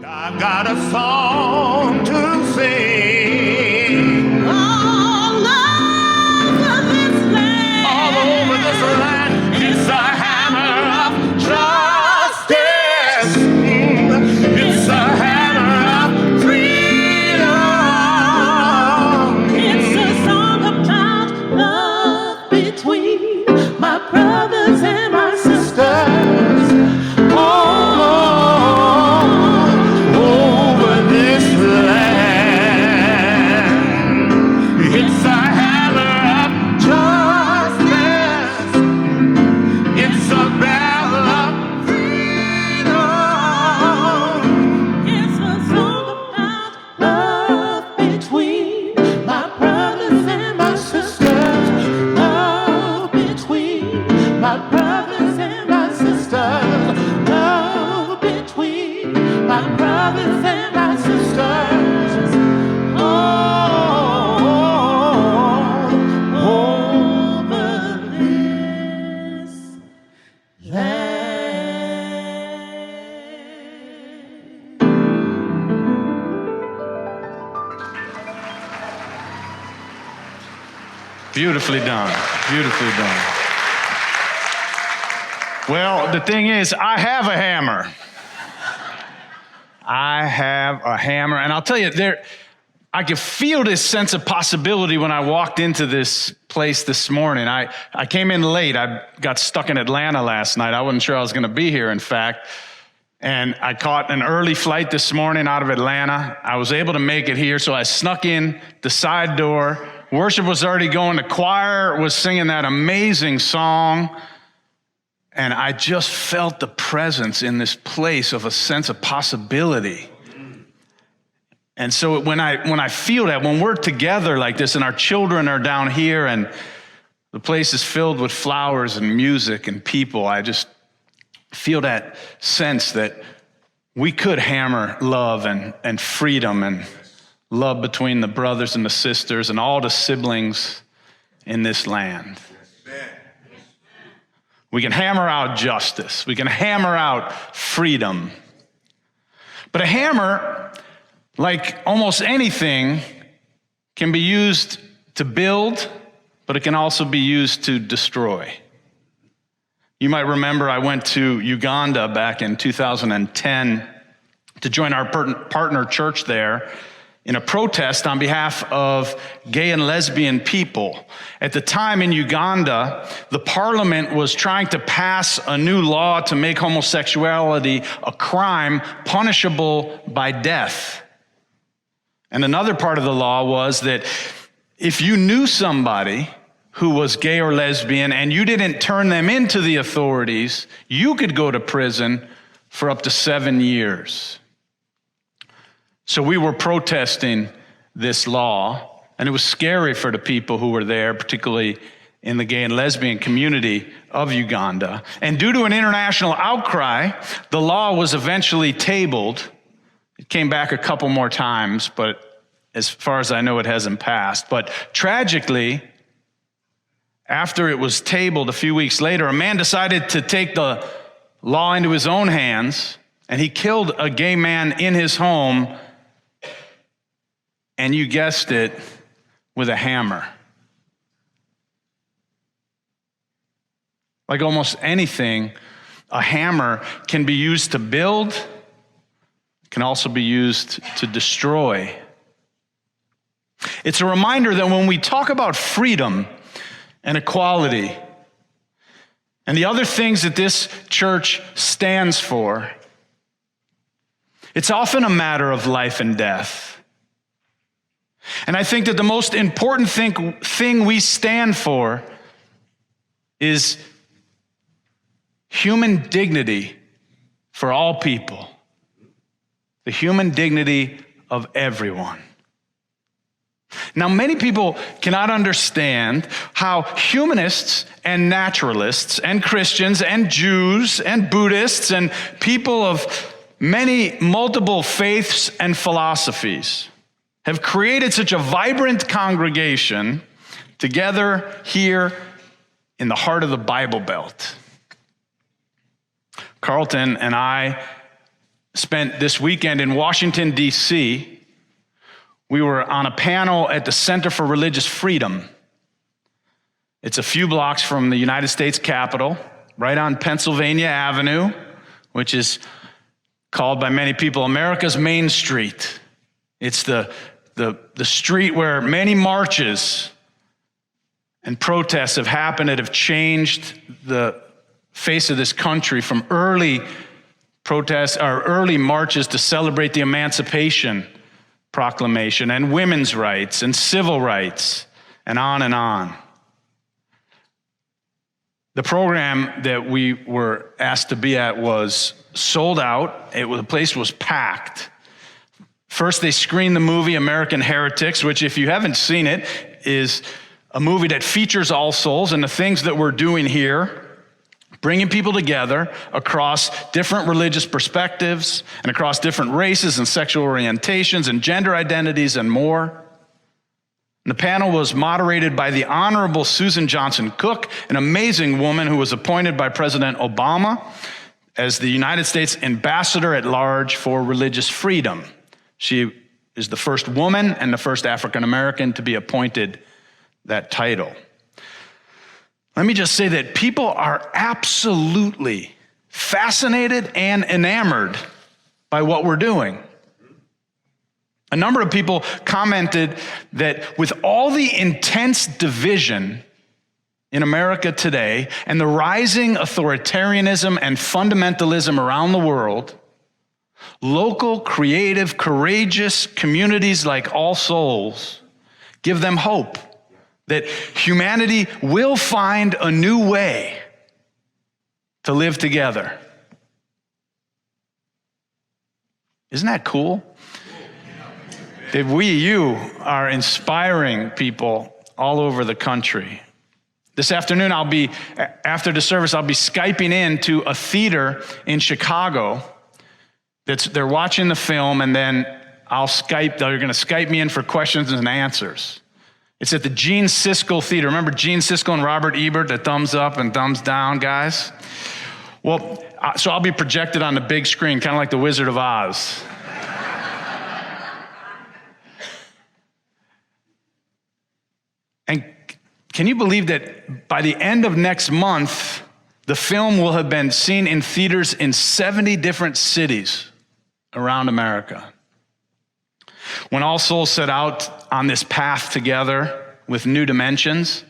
I've got a song to sing all over this land. All over this land. It's a hammer of justice. It's a hammer of freedom. It's a song about love between my brothers and my sisters. All over this land. It's a hammer of justice. It's a bell of freedom. It's a song about love between my brothers and my sisters. Love between my brothers and my sisters. Love between my brothers and my sisters. All over this land. Beautifully done. Beautifully done. Well, the thing is, I have a hammer. I have a hammer. And I'll tell you, I could feel this sense of possibility when I walked into this place this morning. I came in late. I got stuck in Atlanta last night. I wasn't sure I was going to be here, in fact. And I caught an early flight this morning out of Atlanta. I was able to make it here, so I snuck in the side door. Worship was already going. The choir was singing that amazing song. And I just felt the presence in this place of a sense of possibility. And so when I feel that, when we're together like this and our children are down here and the place is filled with flowers and music and people, I just feel that sense that we could hammer love and freedom and love between the brothers and the sisters and all the siblings in this land. We can hammer out justice. We can hammer out freedom. But a hammer, like almost anything, can be used to build, but it can also be used to destroy. You might remember I went to Uganda back in 2010 to join our partner church there in a protest on behalf of gay and lesbian people. At the time in Uganda, the parliament was trying to pass a new law to make homosexuality a crime punishable by death. And another part of the law was that if you knew somebody who was gay or lesbian and you didn't turn them into the authorities, you could go to prison for up to 7 years. So we were protesting this law, and it was scary for the people who were there, particularly in the gay and lesbian community of Uganda. And due to an international outcry, the law was eventually tabled. It came back a couple more times, but as far as I know, it hasn't passed. But tragically, after it was tabled a few weeks later, a man decided to take the law into his own hands, and he killed a gay man in his home. And you guessed it, with a hammer. Like almost anything, a hammer can be used to build, can also be used to destroy. It's a reminder that when we talk about freedom and equality and the other things that this church stands for, it's often a matter of life and death. And I think that the most important thing we stand for is human dignity for all people, the human dignity of everyone. Now, many people cannot understand how humanists and naturalists and Christians and Jews and Buddhists and people of many multiple faiths and philosophies have created such a vibrant congregation together here in the heart of the Bible Belt. Carlton and I spent this weekend in Washington, D.C. We were on a panel at the Center for Religious Freedom. It's a few blocks from the United States Capitol, right on Pennsylvania Avenue, which is called by many people America's Main Street. It's the street where many marches and protests have happened that have changed the face of this country, from early protests or early marches to celebrate the Emancipation Proclamation and women's rights and civil rights and on and on. The program that we were asked to be at was sold out. The place was packed. First, they screened the movie American Heretics, which, if you haven't seen it, is a movie that features All Souls and the things that we're doing here, bringing people together across different religious perspectives and across different races and sexual orientations and gender identities and more. And the panel was moderated by the Honorable Susan Johnson Cook, an amazing woman who was appointed by President Obama as the United States Ambassador at Large for Religious Freedom. She is the first woman and the first African American to be appointed that title. Let me just say that people are absolutely fascinated and enamored by what we're doing. A number of people commented that with all the intense division in America today and the rising authoritarianism and fundamentalism around the world, local, creative, courageous communities like All Souls give them hope that humanity will find a new way to live together. Isn't that cool? That you are inspiring people all over the country. This afternoon, after the service, I'll be Skyping in to a theater in Chicago. They're watching the film, and then they're going to Skype me in for questions and answers. It's at the Gene Siskel Theater. Remember Gene Siskel and Robert Ebert, the thumbs up and thumbs down guys? Well, so I'll be projected on the big screen, kind of like the Wizard of Oz. And can you believe that by the end of next month, the film will have been seen in theaters in 70 different cities around America? When All Souls set out on this path together with New Dimensions,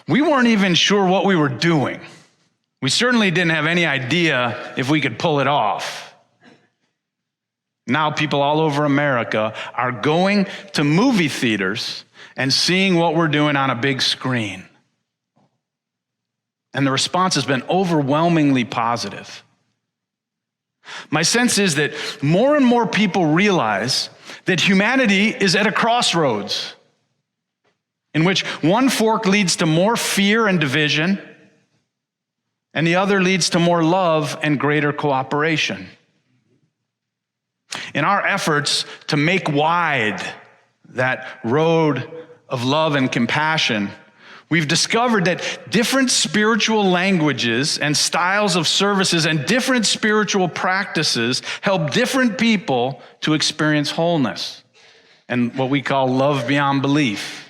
we weren't even sure what we were doing. We certainly didn't have any idea if we could pull it off. Now people all over America are going to movie theaters and seeing what we're doing on a big screen. And the response has been overwhelmingly positive. My sense is that more and more people realize that humanity is at a crossroads in which one fork leads to more fear and division, and the other leads to more love and greater cooperation. In our efforts to make wide that road of love and compassion, we've discovered that different spiritual languages and styles of services and different spiritual practices help different people to experience wholeness and what we call love beyond belief.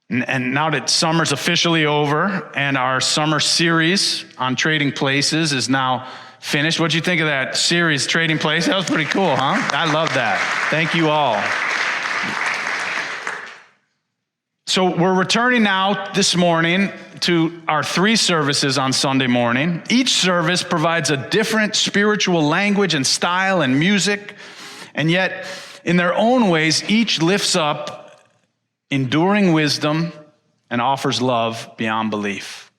And now that summer's officially over and our summer series on trading places is now finished, what'd you think of that series, Trading Places? That was pretty cool, huh? I love that. Thank you all. So we're returning now this morning to our 3 services on Sunday morning. Each service provides a different spiritual language and style and music, and yet in their own ways, each lifts up enduring wisdom and offers love beyond belief.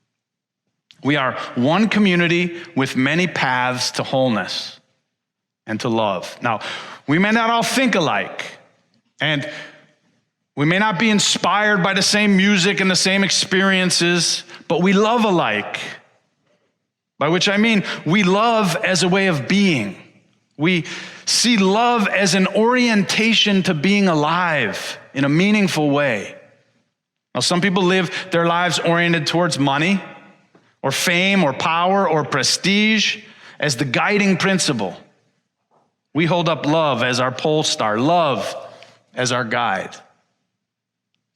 We are one community with many paths to wholeness and to love. Now, we may not all think alike, and we may not be inspired by the same music and the same experiences, but we love alike. By which I mean, we love as a way of being. We see love as an orientation to being alive in a meaningful way. Now, some people live their lives oriented towards money or fame or power or prestige, as the guiding principle. We hold up love as our pole star, love as our guide.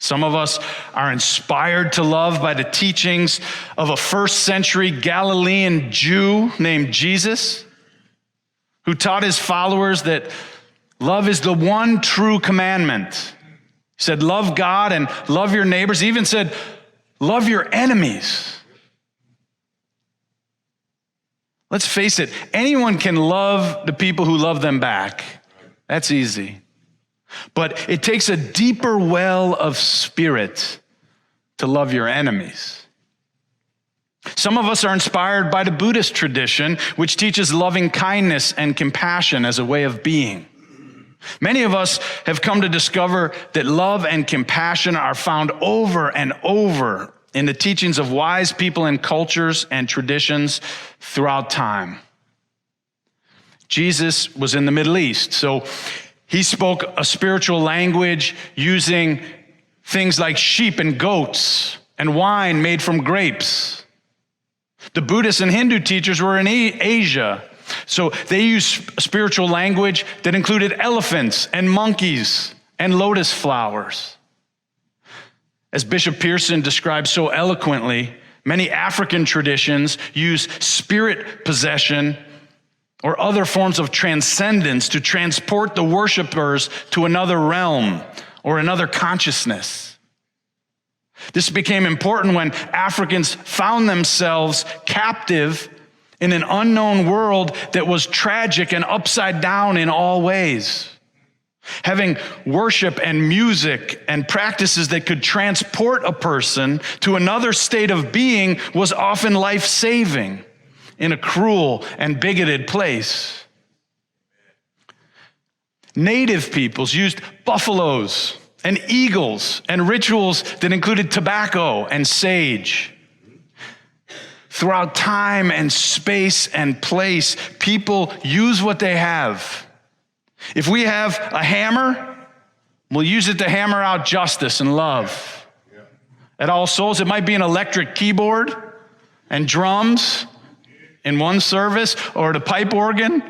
Some of us are inspired to love by the teachings of a first century Galilean Jew named Jesus, who taught his followers that love is the one true commandment. He said, love God and love your neighbors. He even said, love your enemies. Let's face it, anyone can love the people who love them back. That's easy. But it takes a deeper well of spirit to love your enemies. Some of us are inspired by the Buddhist tradition, which teaches loving kindness and compassion as a way of being. Many of us have come to discover that love and compassion are found over and over in the teachings of wise people in cultures and traditions throughout time. Jesus was in the Middle East, so he spoke a spiritual language using things like sheep and goats and wine made from grapes. The Buddhist and Hindu teachers were in Asia, so they used spiritual language that included elephants and monkeys and lotus flowers. As Bishop Pearson describes so eloquently, many African traditions use spirit possession or other forms of transcendence to transport the worshipers to another realm or another consciousness. This became important when Africans found themselves captive in an unknown world that was tragic and upside down in all ways. Having worship and music and practices that could transport a person to another state of being was often life-saving in a cruel and bigoted place. Native peoples used buffaloes and eagles and rituals that included tobacco and sage. Throughout time and space and place, people use what they have. If we have a hammer, we'll use it to hammer out justice and love. At All Souls, it might be an electric keyboard and drums in one service, or the pipe organ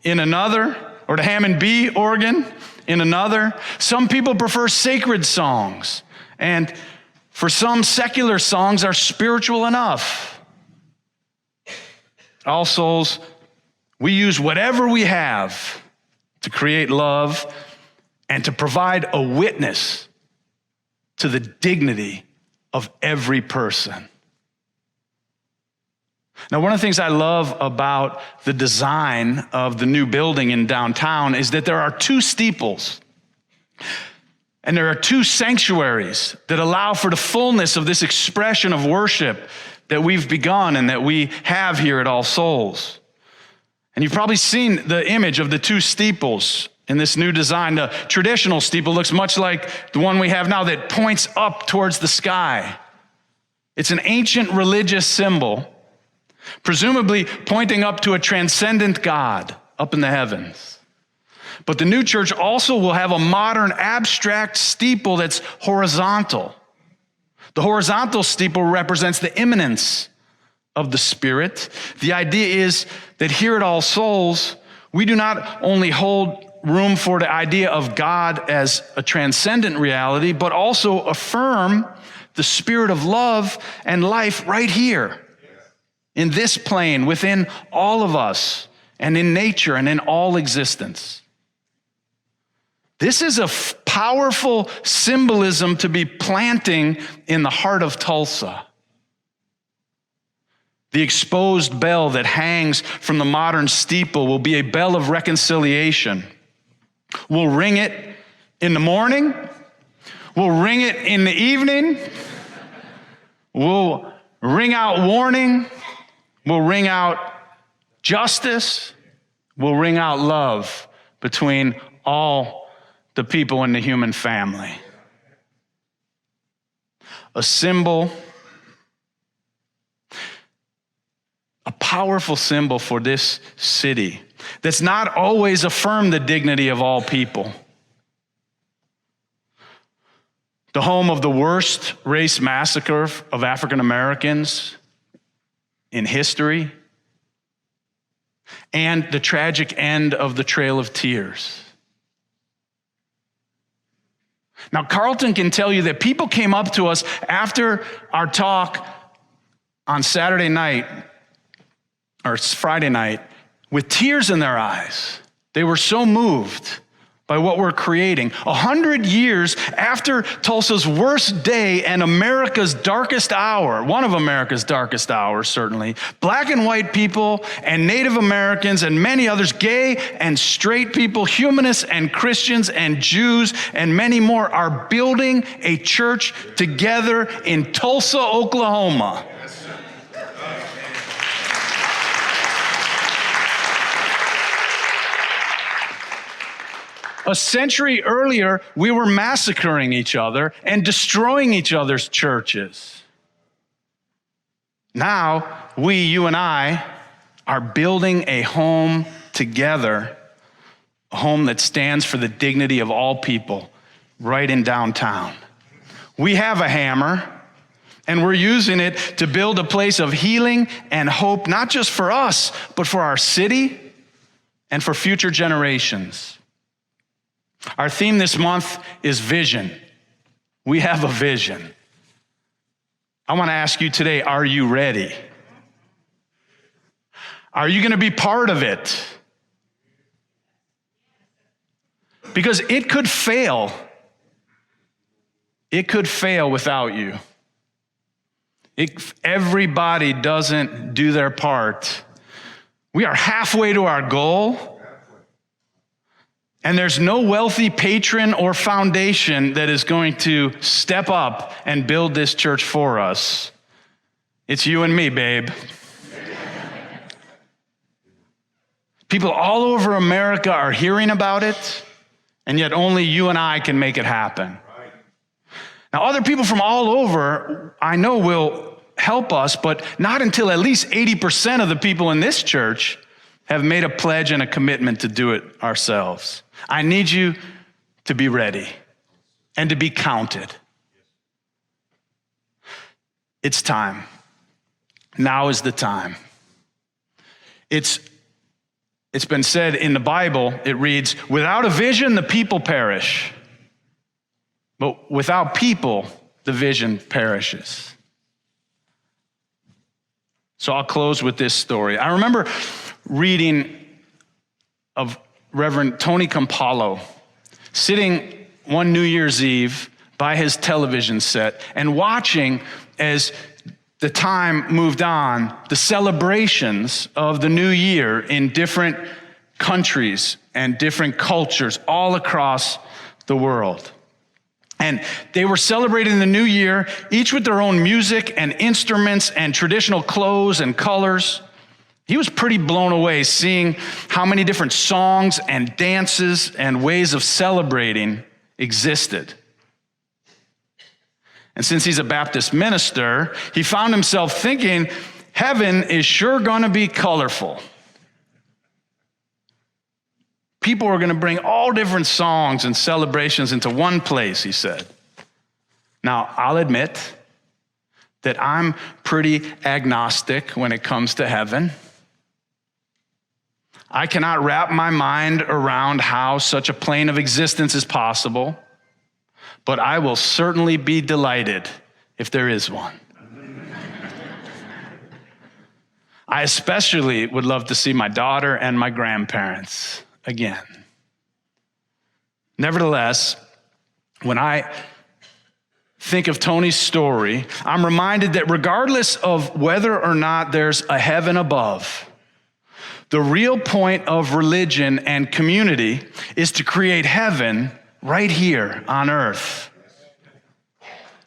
in another, or the Hammond B organ in another. Some people prefer sacred songs, and for some, secular songs are spiritual enough. All Souls, we use whatever we have to create love and to provide a witness to the dignity of every person. Now, one of the things I love about the design of the new building in downtown is that there are two steeples and there are two sanctuaries that allow for the fullness of this expression of worship that we've begun and that we have here at All Souls. And you've probably seen the image of the two steeples in this new design. The traditional steeple looks much like the one we have now that points up towards the sky. It's an ancient religious symbol, presumably pointing up to a transcendent God up in the heavens. But the new church also will have a modern abstract steeple that's horizontal. The horizontal steeple represents the immanence of the Spirit. The idea is that here at All Souls, we do not only hold room for the idea of God as a transcendent reality, but also affirm the spirit of love and life right here, in this plane, within all of us, and in nature, and in all existence. This is a powerful symbolism to be planting in the heart of Tulsa. The exposed bell that hangs from the modern steeple will be a bell of reconciliation. We'll ring it in the morning. We'll ring it in the evening. We'll ring out warning. We'll ring out justice. We'll ring out love between all the people in the human family. A symbol, a powerful symbol for this city that's not always affirmed the dignity of all people. The home of the worst race massacre of African Americans in history. and the tragic end of the Trail of Tears. Now, Carlton can tell you that people came up to us after our talk on Saturday night, or Friday night, with tears in their eyes. They were so moved by what we're creating. 100 years after Tulsa's worst day and America's darkest hour, one of America's darkest hours, certainly, black and white people and Native Americans and many others, gay and straight people, humanists and Christians and Jews and many more are building a church together in Tulsa, Oklahoma. A century earlier, we were massacring each other and destroying each other's churches. Now, you and I, are building a home together, a home that stands for the dignity of all people, right in downtown. We have a hammer, and we're using it to build a place of healing and hope, not just for us, but for our city and for future generations. Our theme this month is vision. We have a vision. I want to ask you today, are you ready? Are you going to be part of it? Because it could fail. It could fail without you. If everybody doesn't do their part, we are halfway to our goal. And there's no wealthy patron or foundation that is going to step up and build this church for us. It's you and me, babe. People all over America are hearing about it, and yet only you and I can make it happen. Now, other people from all over, I know, will help us, but not until at least 80% of the people in this church have made a pledge and a commitment to do it ourselves. I need you to be ready and to be counted. It's time. Now is the time. It's been said in the Bible, it reads, without a vision, the people perish. But without people, the vision perishes. So I'll close with this story. I remember reading of Reverend Tony Campolo sitting one New Year's Eve by his television set and watching as the time moved on, the celebrations of the new year in different countries and different cultures all across the world. And they were celebrating the new year, each with their own music and instruments and traditional clothes and colors. He was pretty blown away seeing how many different songs and dances and ways of celebrating existed. And since he's a Baptist minister, he found himself thinking, heaven is sure going to be colorful. People are going to bring all different songs and celebrations into one place, he said. Now, I'll admit that I'm pretty agnostic when it comes to heaven. I cannot wrap my mind around how such a plane of existence is possible, but I will certainly be delighted if there is one. I especially would love to see my daughter and my grandparents again. Nevertheless, when I think of Tony's story, I'm reminded that regardless of whether or not there's a heaven above, the real point of religion and community is to create heaven right here on earth.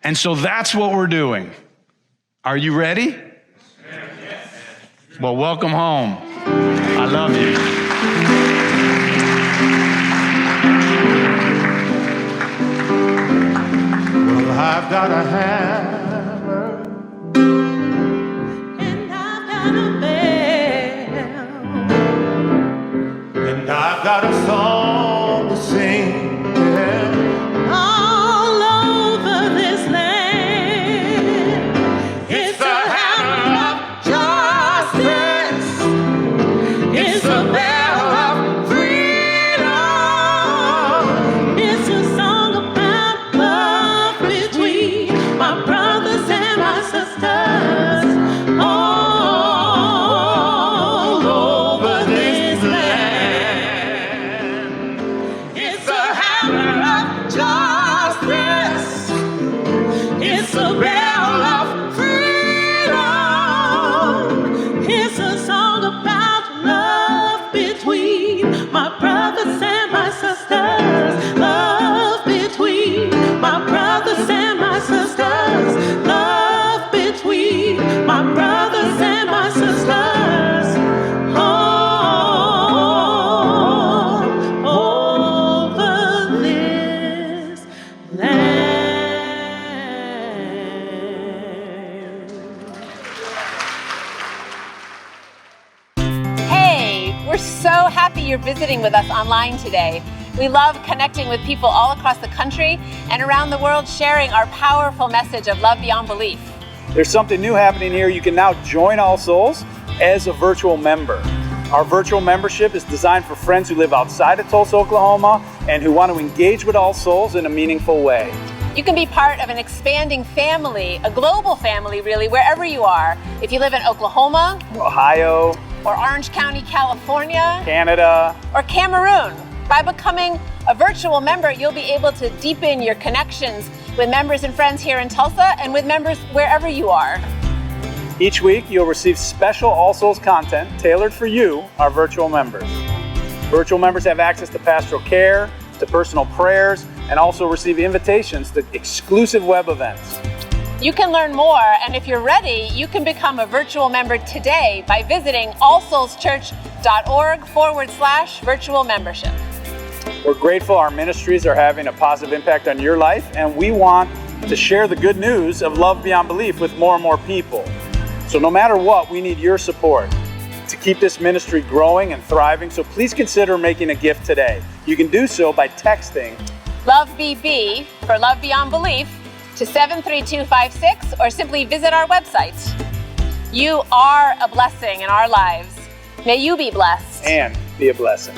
And so that's what we're doing. Are you ready? Yes. Well, welcome home. I love you. Well, I've got a hammer and I've got a bell and I've got a song to sing. All over this land, it's the hammer of justice. It's happy you're visiting with us online today. We love connecting with people all across the country and around the world, sharing our powerful message of love beyond belief. There's something new happening here. You can now join All Souls as a virtual member. Our virtual membership is designed for friends who live outside of Tulsa, Oklahoma, and who want to engage with All Souls in a meaningful way. You can be part of an expanding family, a global family really, wherever you are. If you live in Oklahoma, Ohio, or Orange County, California, Canada, or Cameroon. By becoming a virtual member, you'll be able to deepen your connections with members and friends here in Tulsa and with members wherever you are. Each week, you'll receive special All Souls content tailored for you, our virtual members. Virtual members have access to pastoral care, to personal prayers, and also receive invitations to exclusive web events. You can learn more, and if you're ready, you can become a virtual member today by visiting allsoulschurch.org/virtual membership. We're grateful our ministries are having a positive impact on your life, and we want to share the good news of love beyond belief with more and more people. So no matter what, we need your support to keep this ministry growing and thriving, so please consider making a gift today. You can do so by texting Love BB for Love Beyond Belief to 73256, or simply visit our website. You are a blessing in our lives. May you be blessed. and be a blessing.